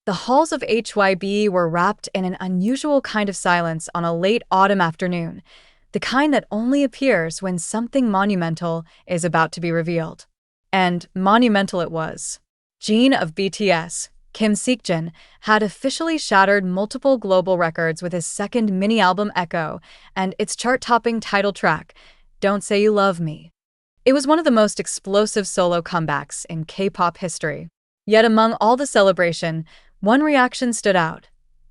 The halls of HYBE were wrapped in an unusual kind of silence on a late autumn afternoon, the kind that only appears when something monumental is about to be revealed. And monumental it was. Jin of BTS, Kim Seokjin, had officially shattered multiple global records with his second mini-album Echo and its chart-topping title track, Don't Say You Love Me. It was one of the most explosive solo comebacks in K-pop history. Yet among all the celebration, one reaction stood out.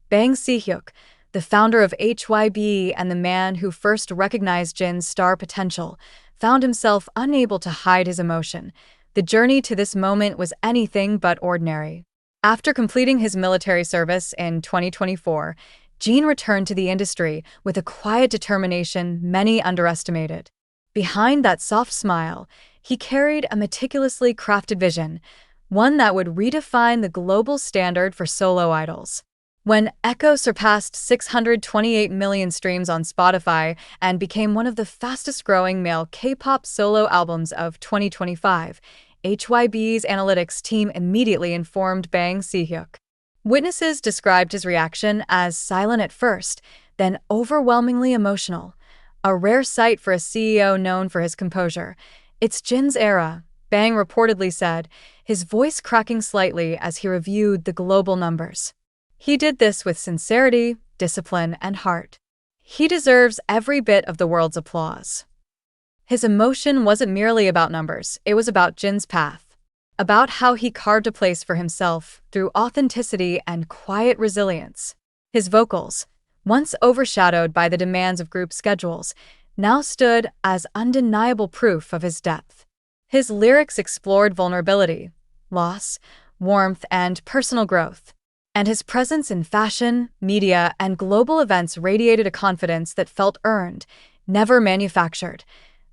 Bang Sihuk, the founder of HYBE and the man who first recognized Jin's star potential, found himself unable to hide his emotion. The journey to this moment was anything but ordinary. After completing his military service in 2024, Jin returned to the industry with a quiet determination many underestimated. Behind that soft smile, he carried a meticulously crafted vision, one that would redefine the global standard for solo idols. When Echo surpassed 628 million streams on Spotify and became one of the fastest-growing male K-pop solo albums of 2025, HYBE's analytics team immediately informed Bang Sihuk. Witnesses described his reaction as silent at first, then overwhelmingly emotional, a rare sight for a CEO known for his composure. "It's Jin's era," Bang reportedly said, his voice cracking slightly as he reviewed the global numbers. He did this with sincerity, discipline, and heart. He deserves every bit of the world's applause. His emotion wasn't merely about numbers, it was about Jin's path, about how he carved a place for himself through authenticity and quiet resilience. His vocals, once overshadowed by the demands of group schedules, now stood as undeniable proof of his depth. His lyrics explored vulnerability, loss, warmth, and personal growth. And his presence in fashion, media, and global events radiated a confidence that felt earned, never manufactured.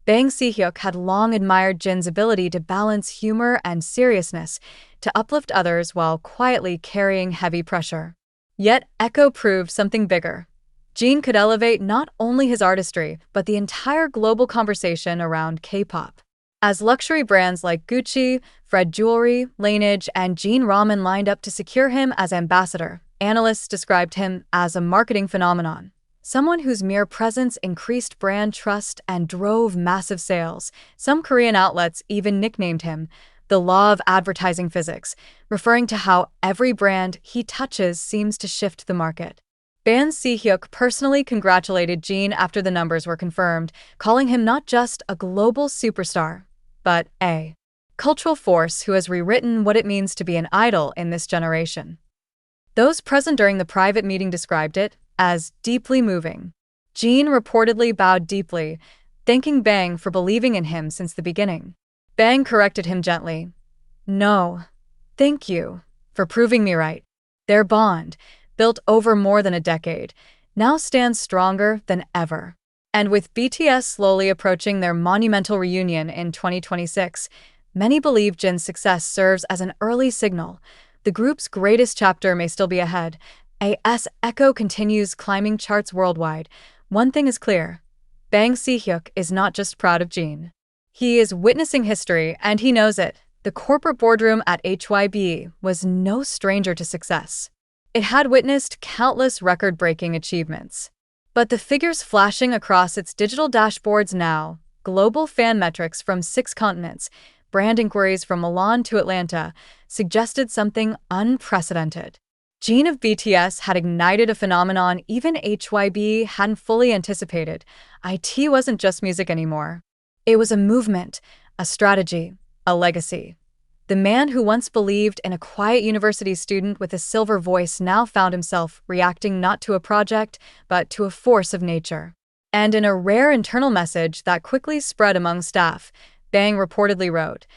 Bang Sihuk had long admired Jin's ability to balance humor and seriousness, to uplift others while quietly carrying heavy pressure. Yet Echo proved something bigger. Jin could elevate not only his artistry, but the entire global conversation around K-pop. As luxury brands like Gucci, Fred Jewelry, Laneige, and Jin Ramen lined up to secure him as ambassador, analysts described him as a marketing phenomenon, someone whose mere presence increased brand trust and drove massive sales. Some Korean outlets even nicknamed him the law of advertising physics, referring to how every brand he touches seems to shift the market. Bang Sihuk personally congratulated Jin after the numbers were confirmed, calling him not just a global superstar, but a cultural force who has rewritten what it means to be an idol in this generation. Those present during the private meeting described it as deeply moving. Jin reportedly bowed deeply, thanking Bang for believing in him since the beginning. Bang corrected him gently. "No, thank you for proving me right." Their bond, built over more than a decade, now stands stronger than ever. And with BTS slowly approaching their monumental reunion in 2026, many believe Jin's success serves as an early signal. The group's greatest chapter may still be ahead. As Echo continues climbing charts worldwide, one thing is clear. Bang Sihuk is not just proud of Jin. He is witnessing history, and he knows it. The corporate boardroom at HYBE was no stranger to success. It had witnessed countless record-breaking achievements. But the figures flashing across its digital dashboards now, global fan metrics from 6 continents, brand inquiries from Milan to Atlanta, suggested something unprecedented. Jin of BTS had ignited a phenomenon even HYBE hadn't fully anticipated. IT wasn't just music anymore. It was a movement, a strategy, a legacy. The man who once believed in a quiet university student with a silver voice now found himself reacting not to a project, but to a force of nature. And in a rare internal message that quickly spread among staff, Bang reportedly wrote,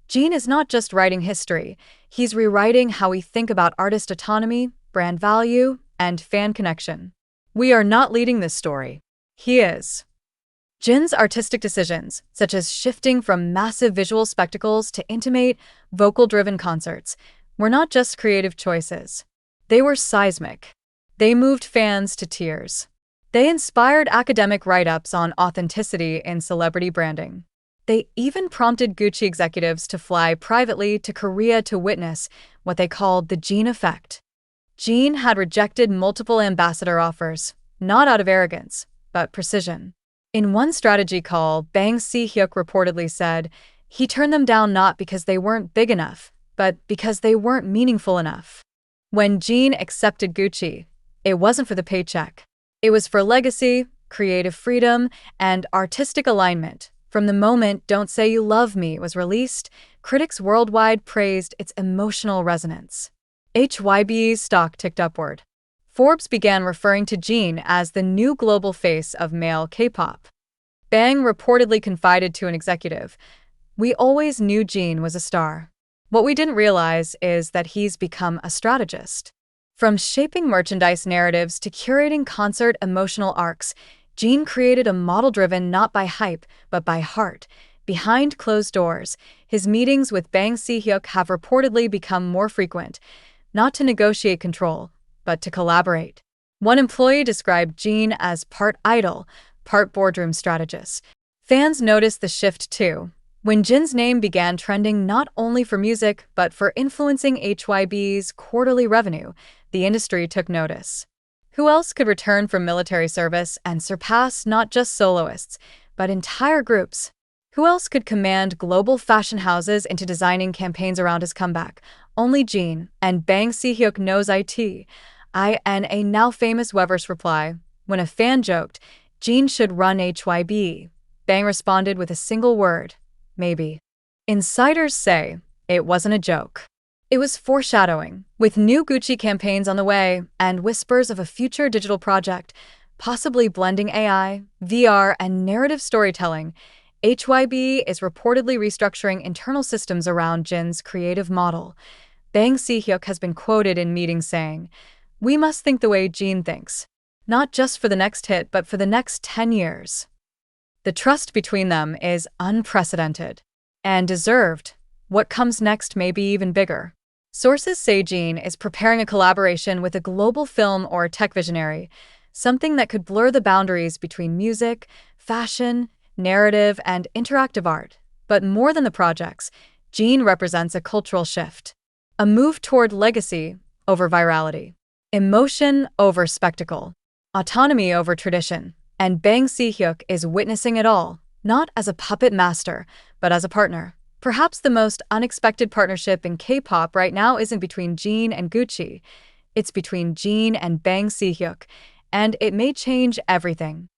"Jin is not just writing history, he's rewriting how we think about artist autonomy, brand value, and fan connection. We are not leading this story. He is." Jin's artistic decisions, such as shifting from massive visual spectacles to intimate, vocal-driven concerts, were not just creative choices. They were seismic. They moved fans to tears. They inspired academic write-ups on authenticity in celebrity branding. They even prompted Gucci executives to fly privately to Korea to witness what they called the Jin effect. Jin had rejected multiple ambassador offers, not out of arrogance, but precision. In one strategy call, Bang Sihuk reportedly said he turned them down not because they weren't big enough, but because they weren't meaningful enough. When Jin accepted Gucci, it wasn't for the paycheck. It was for legacy, creative freedom, and artistic alignment. From the moment Don't Say You Love Me was released, critics worldwide praised its emotional resonance. HYBE's stock ticked upward. Forbes began referring to Jin as the new global face of male K-pop. Bang reportedly confided to an executive, "We always knew Jin was a star. What we didn't realize is that he's become a strategist." From shaping merchandise narratives to curating concert emotional arcs, Jin created a model driven not by hype, but by heart. Behind closed doors, his meetings with Bang Si-hyuk have reportedly become more frequent, not to negotiate control, but to collaborate. One employee described Jin as part idol, part boardroom strategist. Fans noticed the shift too. When Jin's name began trending not only for music, but for influencing HYBE's quarterly revenue, the industry took notice. Who else could return from military service and surpass not just soloists, but entire groups? Who else could command global fashion houses into designing campaigns around his comeback? Only Jin, and Bang Si-hyuk knows it. In a now famous Weverse reply, when a fan joked, Jin should run HYBE, Bang responded with a single word, maybe. Insiders say it wasn't a joke. It was foreshadowing, with new Gucci campaigns on the way and whispers of a future digital project, possibly blending AI, VR, and narrative storytelling. HYBE is reportedly restructuring internal systems around Jin's creative model. Bang Si-hyuk has been quoted in meetings saying, "We must think the way Jin thinks, not just for the next hit, but for the next 10 years." The trust between them is unprecedented and deserved. What comes next may be even bigger. Sources say Jin is preparing a collaboration with a global film or tech visionary, something that could blur the boundaries between music, fashion, narrative, and interactive art. But more than the projects, Jin represents a cultural shift, a move toward legacy over virality, emotion over spectacle, autonomy over tradition. And Bang Si-hyuk is witnessing it all, not as a puppet master, but as a partner. Perhaps the most unexpected partnership in K-pop right now isn't between Jin and Gucci. It's between Jin and Bang Si-hyuk, and it may change everything.